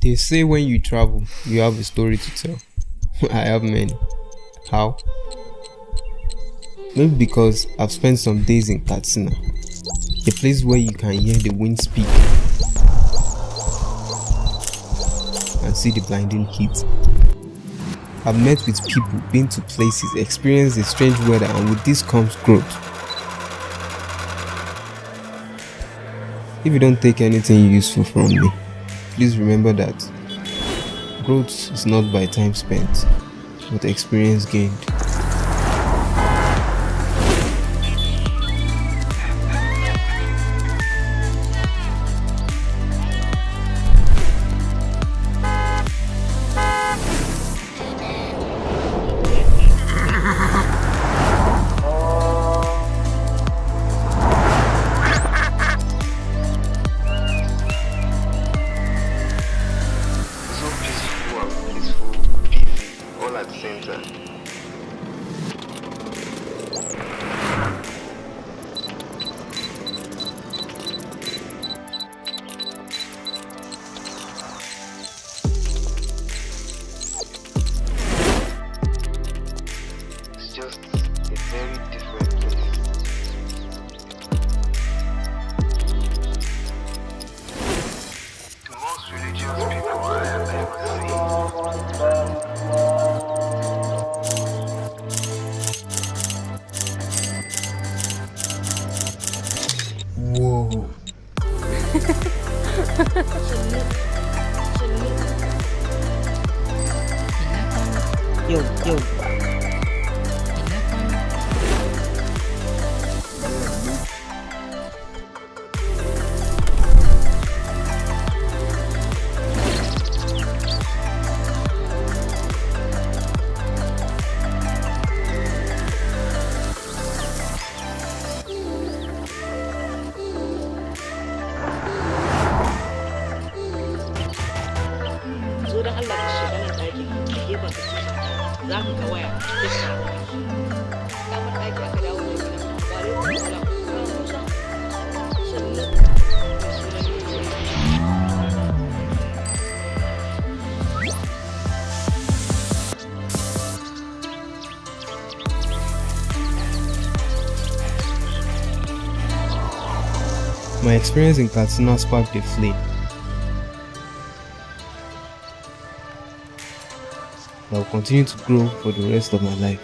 They say when you travel, you have a story to tell. I have many. How? Maybe because I've spent some days in Katsina, a place where you can hear the wind speak and see the blinding heat. I've met with people, been to places, experienced the strange weather, and with this comes growth. If you don't take anything useful from me, please remember that growth is not by time spent, but experience gained. So peaceful and peaceful, busy, all at the same time. It's just a very different place. The most religious people I have ever seen. Whoa. Yo, yo. Zo don Allah ka shiga nan ɗakin da gefen katifa za mu ga waya duk na waya. Damar ɗaki aka dawo da gidan ba dai kuma kula kuma Musa sannan da sunan Yesu. My experience in Katsina sparked a flame that will continue to grow for the rest of my life.